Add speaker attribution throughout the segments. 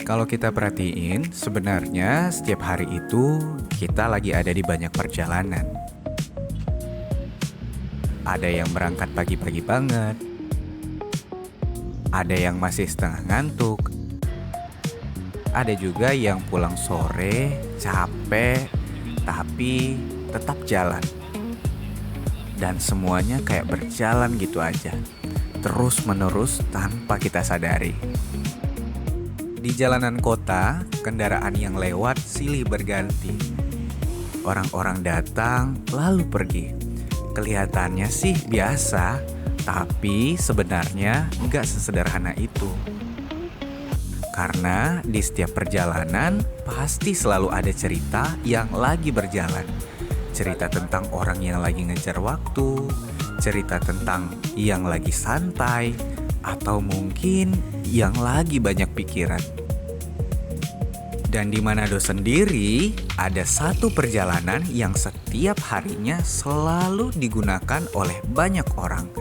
Speaker 1: Kalau kita perhatiin, sebenarnya setiap hari itu kita lagi ada di banyak perjalanan. Ada yang berangkat pagi-pagi banget, ada yang masih setengah ngantuk, ada juga yang pulang sore, capek, tapi tetap jalan. Dan semuanya kayak berjalan gitu aja, terus-menerus tanpa kita sadari. Di jalanan kota, kendaraan yang lewat silih berganti. Orang-orang datang lalu pergi. Kelihatannya sih biasa, tapi sebenarnya nggak sesederhana itu. Karena di setiap perjalanan pasti selalu ada cerita yang lagi berjalan. Cerita tentang orang yang lagi ngejar waktu, cerita tentang yang lagi santai, atau mungkin yang lagi banyak pikiran. Dan di Manado sendiri ada satu perjalanan yang setiap harinya selalu digunakan oleh banyak orang.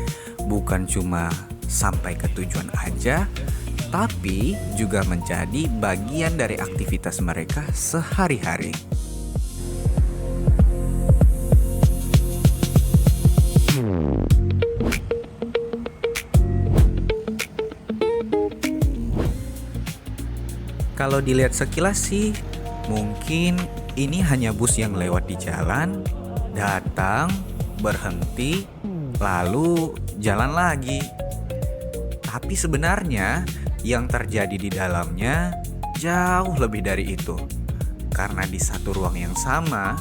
Speaker 1: Bukan cuma sampai ke tujuan aja, tapi juga menjadi bagian dari aktivitas mereka sehari-hari. Kalau dilihat sekilas sih, mungkin ini hanya bus yang lewat di jalan, datang, berhenti, lalu jalan lagi. Tapi sebenarnya yang terjadi di dalamnya jauh lebih dari itu. Karena di satu ruang yang sama,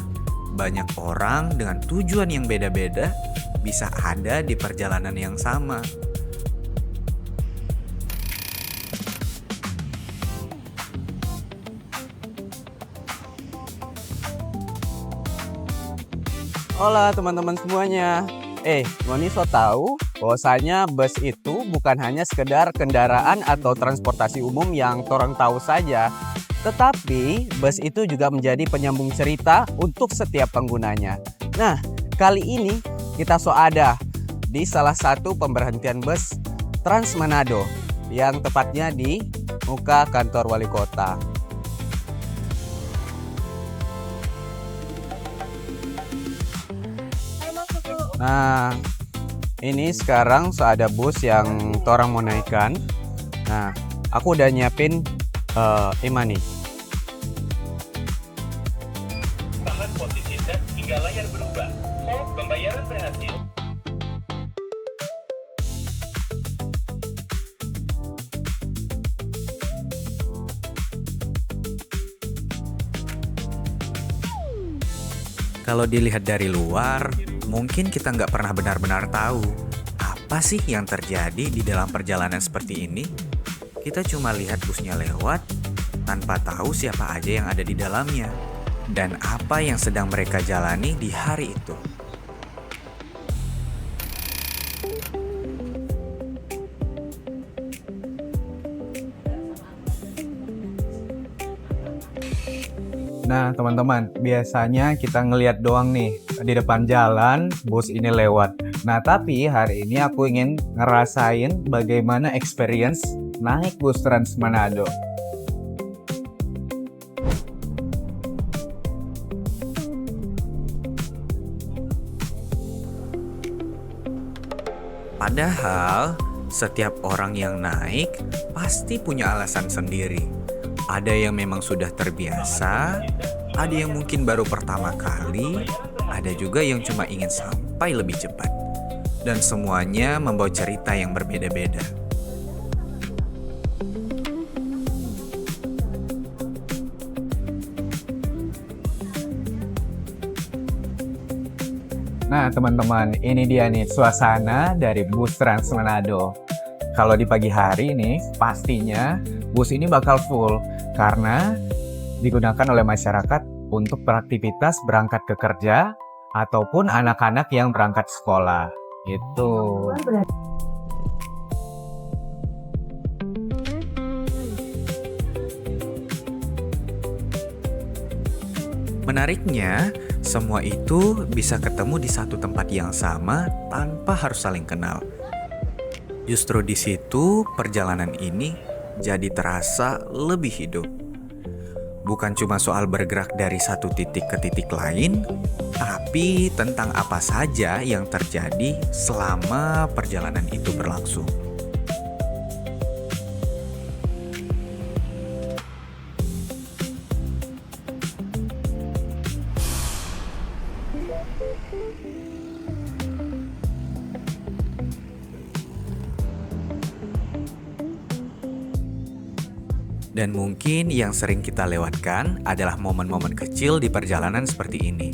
Speaker 1: banyak orang dengan tujuan yang beda-beda bisa ada di perjalanan yang sama.
Speaker 2: Hola teman-teman semuanya. Ngoni so tahu bahwasanya bus itu bukan hanya sekedar kendaraan atau transportasi umum yang torang tahu saja, tetapi bus itu juga menjadi penyambung cerita untuk setiap penggunanya. Nah, kali ini kita so ada di salah satu pemberhentian bus Trans Manado yang tepatnya di muka kantor wali kota. Nah, ini sekarang ada bus yang torang mau naikkan. Nah, aku udah nyiapin e-money.
Speaker 3: Tahan posisi set hingga layar berubah. Hold, pembayaran berhasil.
Speaker 1: Kalau dilihat dari luar, mungkin kita nggak pernah benar-benar tahu apa sih yang terjadi di dalam perjalanan seperti ini. Kita cuma lihat busnya lewat, tanpa tahu siapa aja yang ada di dalamnya, dan apa yang sedang mereka jalani di hari itu.
Speaker 2: Nah teman-teman, biasanya kita ngelihat doang nih di depan jalan bus ini lewat. Nah tapi hari ini aku ingin ngerasain bagaimana experience naik bus Trans Manado.
Speaker 1: Padahal setiap orang yang naik pasti punya alasan sendiri. Ada yang memang sudah terbiasa, ada yang mungkin baru pertama kali, ada juga yang cuma ingin sampai lebih cepat. Dan semuanya membawa cerita yang berbeda-beda.
Speaker 2: Nah teman-teman, ini dia nih suasana dari bus Trans Manado. Kalau di pagi hari nih, pastinya bus ini bakal full karena digunakan oleh masyarakat untuk beraktivitas berangkat ke kerja ataupun anak-anak yang berangkat sekolah. Itu.
Speaker 1: Menariknya, semua itu bisa ketemu di satu tempat yang sama tanpa harus saling kenal. Justru di situ perjalanan ini jadi terasa lebih hidup. Bukan cuma soal bergerak dari satu titik ke titik lain, tapi tentang apa saja yang terjadi selama perjalanan itu berlangsung. Dan mungkin yang sering kita lewatkan adalah momen-momen kecil di perjalanan seperti ini.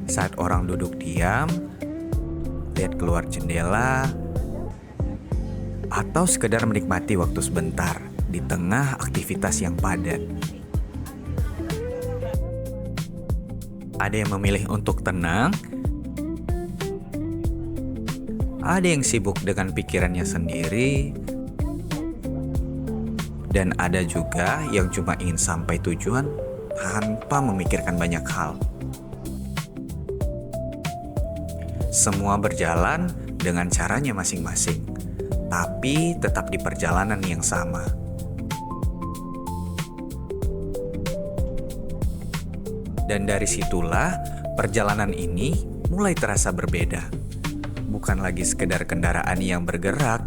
Speaker 1: Saat orang duduk diam, lihat keluar jendela, atau sekedar menikmati waktu sebentar di tengah aktivitas yang padat. Ada yang memilih untuk tenang, ada yang sibuk dengan pikirannya sendiri, dan ada juga yang cuma ingin sampai tujuan tanpa memikirkan banyak hal. Semua berjalan dengan caranya masing-masing, tapi tetap di perjalanan yang sama. Dan dari situlah perjalanan ini mulai terasa berbeda. Bukan lagi sekedar kendaraan yang bergerak,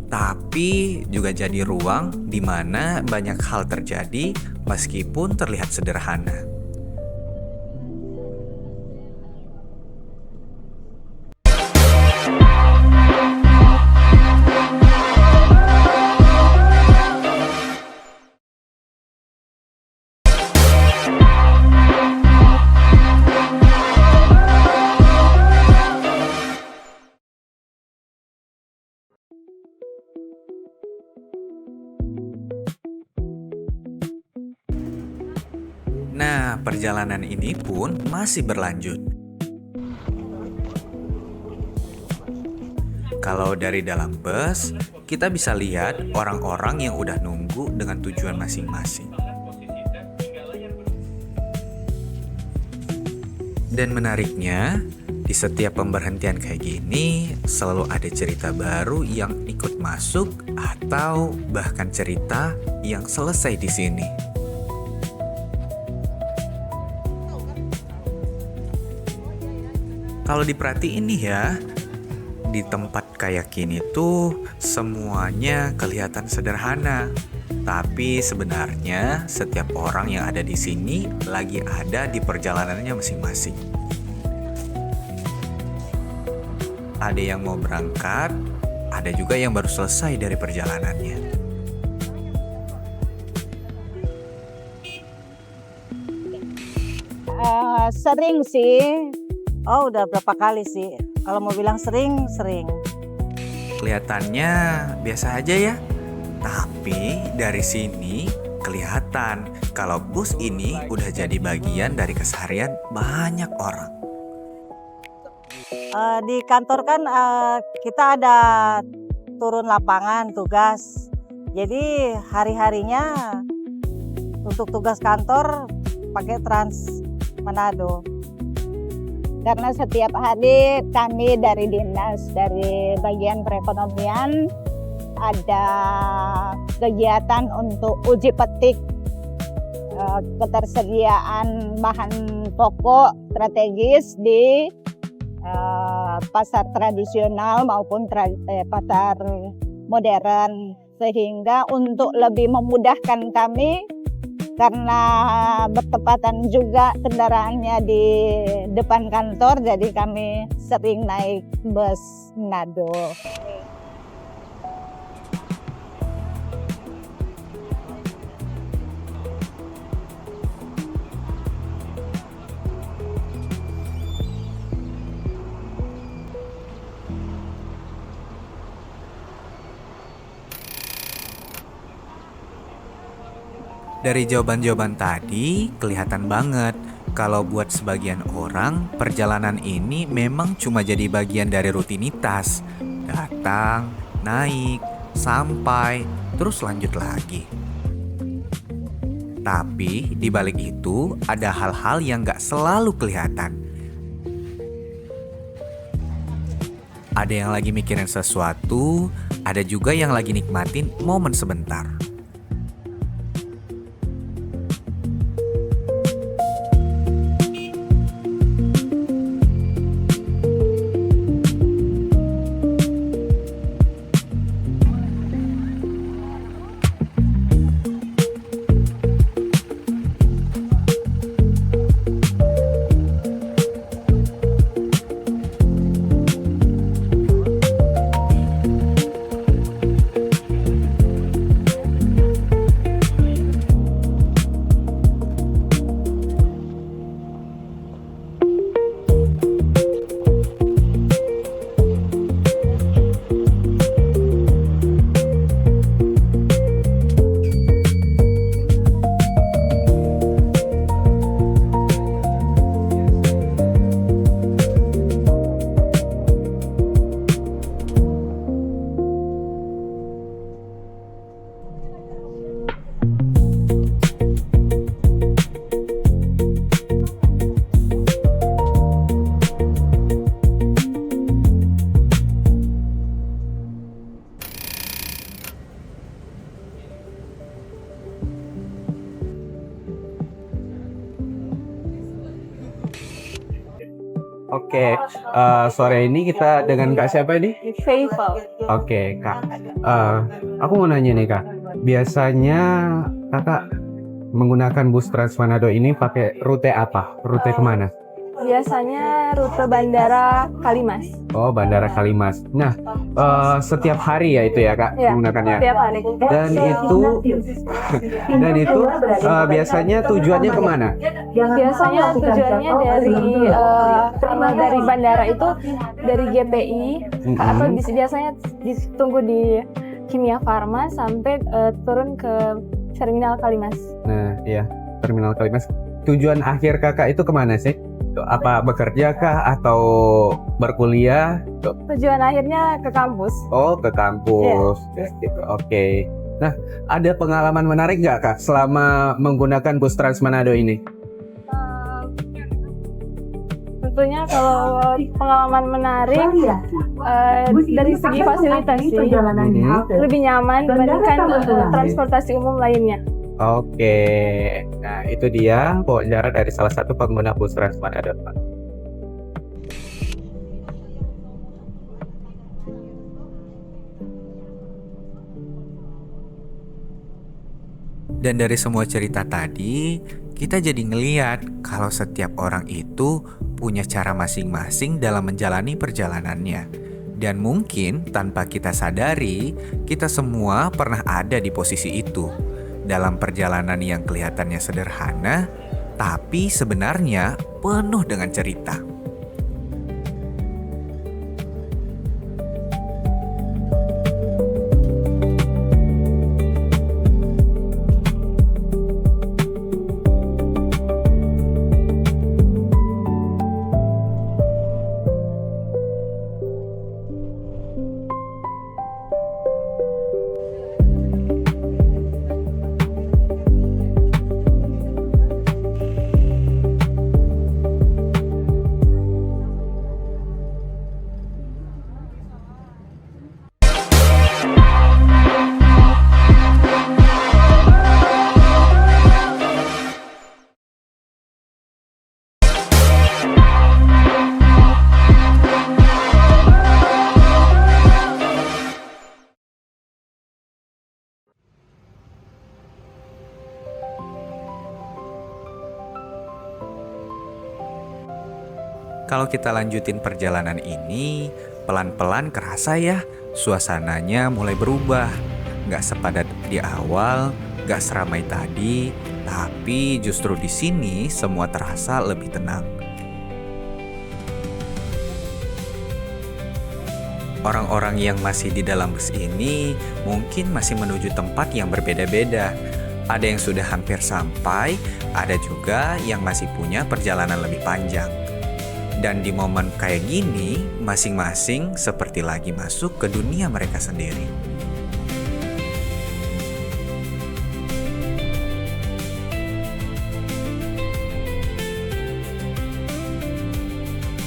Speaker 1: tapi juga jadi ruang di mana banyak hal terjadi meskipun terlihat sederhana. Nah, perjalanan ini pun masih berlanjut. Kalau dari dalam bus, kita bisa lihat orang-orang yang udah nunggu dengan tujuan masing-masing. Dan menariknya, di setiap pemberhentian kayak gini, selalu ada cerita baru yang ikut masuk atau bahkan cerita yang selesai di sini. Kalau diperhatiin nih ya, di tempat kayak gini tuh semuanya kelihatan sederhana. Tapi sebenarnya setiap orang yang ada di sini lagi ada di perjalanannya masing-masing. Ada yang mau berangkat, ada juga yang baru selesai dari perjalanannya.
Speaker 4: Sering sih. Oh, udah berapa kali sih. Kalau mau bilang sering.
Speaker 1: Kelihatannya biasa aja ya. Tapi dari sini kelihatan kalau bus ini udah jadi bagian dari keseharian banyak orang.
Speaker 4: Di kantor kan kita ada turun lapangan tugas. Jadi hari-harinya untuk tugas kantor pakai Trans Manado. Karena setiap hari kami dari dinas, dari bagian perekonomian, ada kegiatan untuk uji petik ketersediaan bahan pokok strategis di pasar tradisional maupun pasar modern. Sehingga untuk lebih memudahkan kami, karena bertepatan juga kendaraannya di depan kantor, jadi kami sering naik bus Manado.
Speaker 1: Dari jawaban-jawaban tadi, kelihatan banget kalau buat sebagian orang, perjalanan ini memang cuma jadi bagian dari rutinitas. Datang, naik, sampai, terus lanjut lagi. Tapi di balik itu ada hal-hal yang gak selalu kelihatan. Ada yang lagi mikirin sesuatu, ada juga yang lagi nikmatin momen sebentar.
Speaker 2: Oke, sore ini kita dengan Kak siapa ini?
Speaker 5: Faithful.
Speaker 2: Oke, Kak. Aku mau nanya nih, Kak. Biasanya Kakak menggunakan bus Trans Manado ini pakai rute apa? Rute kemana?
Speaker 5: Biasanya rute Bandara Kalimas.
Speaker 2: Oh, Bandara Kalimas. Nah, setiap hari ya itu ya, Kak,
Speaker 5: Ya,
Speaker 2: menggunakannya.
Speaker 5: setiap hari.
Speaker 2: Dan itu biasanya tujuannya kemana?
Speaker 5: Biasanya tujuannya dari bandara itu dari GPI atau biasanya ditunggu di Kimia Farma sampai turun ke Terminal Kalimas.
Speaker 2: Nah, iya, Terminal Kalimas. Tujuan akhir Kakak itu kemana sih? Apa bekerja kah atau berkuliah?
Speaker 5: Tujuan akhirnya ke kampus.
Speaker 2: Oh, ke kampus. Gitu. Oke. Nah, ada pengalaman menarik nggak, Kak, selama menggunakan bus Trans Manado ini?
Speaker 5: Tentunya kalau pengalaman menarik dari segi fasilitas sih lebih nyaman dibandingkan transportasi umum lainnya.
Speaker 2: Oke. Nah, itu dia wawancara dari salah satu pengguna bus Trans Manado.
Speaker 1: Dan dari semua cerita tadi, kita jadi ngeliat kalau setiap orang itu punya cara masing-masing dalam menjalani perjalanannya. Dan mungkin tanpa kita sadari, kita semua pernah ada di posisi itu. Dalam perjalanan yang kelihatannya sederhana, tapi sebenarnya penuh dengan cerita. Kalau kita lanjutin perjalanan ini, pelan-pelan kerasa ya, suasananya mulai berubah. Nggak sepadat di awal, nggak seramai tadi, tapi justru di sini semua terasa lebih tenang. Orang-orang yang masih di dalam bus ini mungkin masih menuju tempat yang berbeda-beda. Ada yang sudah hampir sampai, ada juga yang masih punya perjalanan lebih panjang. Dan di momen kayak gini, masing-masing seperti lagi masuk ke dunia mereka sendiri.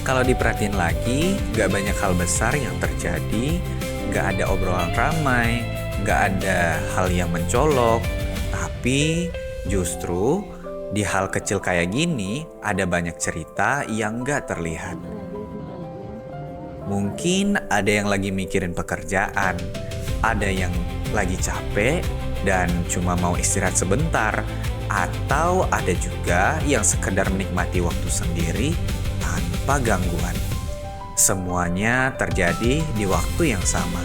Speaker 1: Kalau diperhatiin lagi, gak banyak hal besar yang terjadi, gak ada obrolan ramai, gak ada hal yang mencolok, tapi justru di hal kecil kayak gini ada banyak cerita yang gak terlihat. Mungkin ada yang lagi mikirin pekerjaan, ada yang lagi capek dan cuma mau istirahat sebentar, atau ada juga yang sekedar menikmati waktu sendiri tanpa gangguan. Semuanya terjadi di waktu yang sama,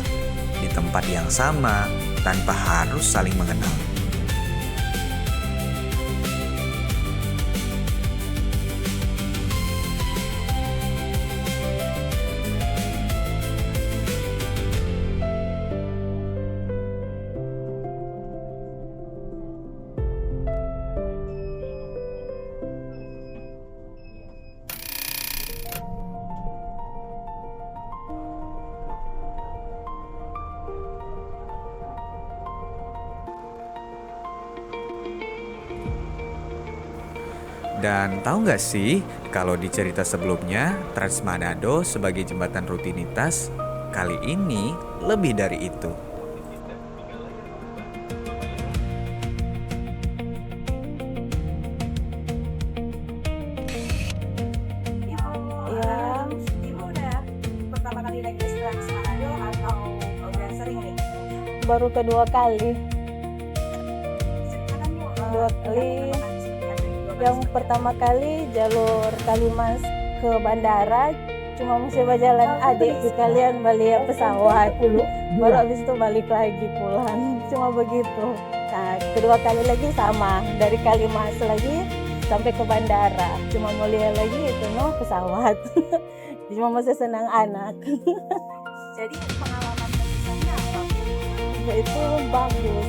Speaker 1: di tempat yang sama, tanpa harus saling mengenal. Dan tahu nggak sih, kalau di cerita sebelumnya, Trans Manado sebagai jembatan rutinitas, kali ini lebih dari itu.
Speaker 4: Ya, Ibu udah pertama kali naik bis Trans Manado atau udah sering nih?
Speaker 5: Baru kedua kali.
Speaker 4: Sekarang yuk,
Speaker 5: Dua kali. Yang pertama kali jalur Kalimas ke bandara, cuma mesti berjalan adik sekalian balik pesawat dulu. Baru habis itu balik lagi pulang. Cuma begitu. Nah, kedua kali lagi sama, dari Kalimas lagi sampai ke bandara. Cuma mau lihat lagi itu pesawat. Cuma masih senang anak.
Speaker 4: Jadi pengalaman kesannya apa?
Speaker 5: Itu bagus.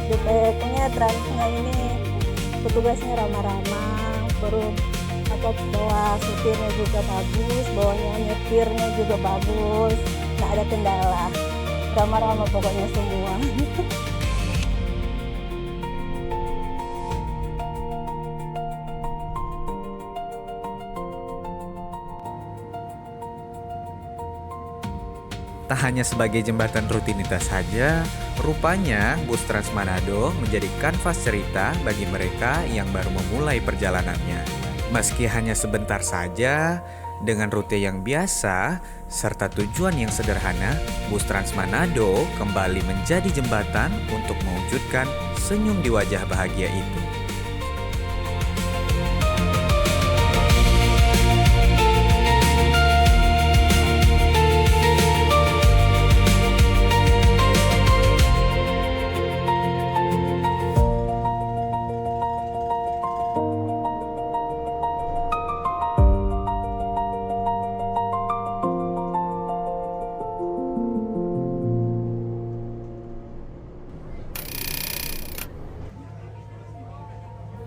Speaker 5: Pokoknya Transnya ini petugasnya ramah-ramah, bawa supirnya juga bagus, bawanya nyetirnya juga bagus, nggak ada kendala, ramah-ramah pokoknya semua.
Speaker 1: Tak hanya sebagai jembatan rutinitas saja, rupanya bus Trans Manado menjadi kanvas cerita bagi mereka yang baru memulai perjalanannya. Meski hanya sebentar saja, dengan rute yang biasa, serta tujuan yang sederhana, bus Trans Manado kembali menjadi jembatan untuk mewujudkan senyum di wajah bahagia itu.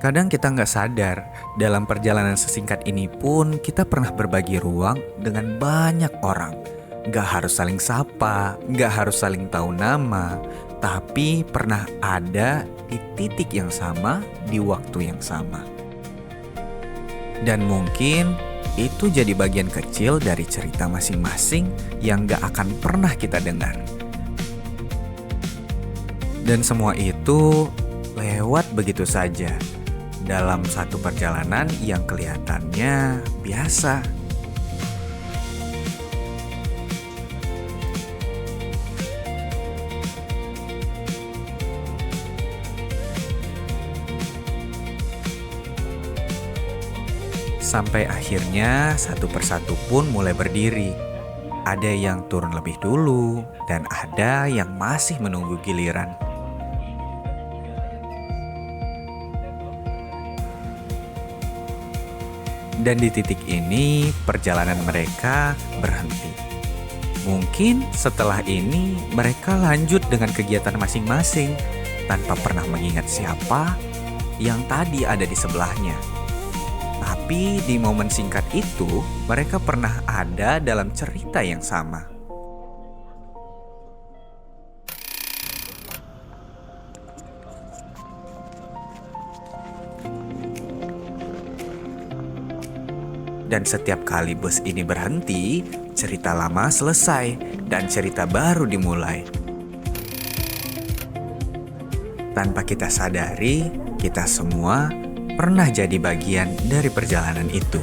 Speaker 1: Kadang kita nggak sadar, dalam perjalanan sesingkat ini pun kita pernah berbagi ruang dengan banyak orang. Nggak harus saling sapa, nggak harus saling tahu nama, tapi pernah ada di titik yang sama, di waktu yang sama. Dan mungkin itu jadi bagian kecil dari cerita masing-masing yang nggak akan pernah kita dengar. Dan semua itu lewat begitu saja dalam satu perjalanan yang kelihatannya biasa. Sampai akhirnya satu persatu pun mulai berdiri. Ada yang turun lebih dulu dan ada yang masih menunggu giliran. Dan di titik ini perjalanan mereka berhenti. Mungkin setelah ini mereka lanjut dengan kegiatan masing-masing, tanpa pernah mengingat siapa yang tadi ada di sebelahnya. Tapi di momen singkat itu, mereka pernah ada dalam cerita yang sama. Dan setiap kali bus ini berhenti, cerita lama selesai dan cerita baru dimulai. Tanpa kita sadari, kita semua pernah jadi bagian dari perjalanan itu.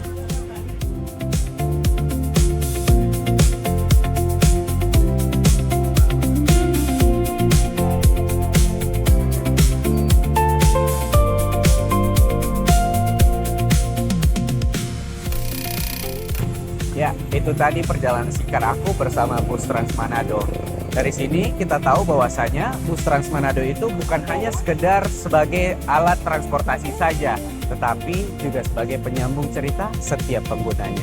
Speaker 2: Ya, itu tadi perjalanan singkat aku bersama bus Trans Manado. Dari sini kita tahu bahwasanya bus Trans Manado itu bukan hanya sekedar sebagai alat transportasi saja, tetapi juga sebagai penyambung cerita setiap penggunanya.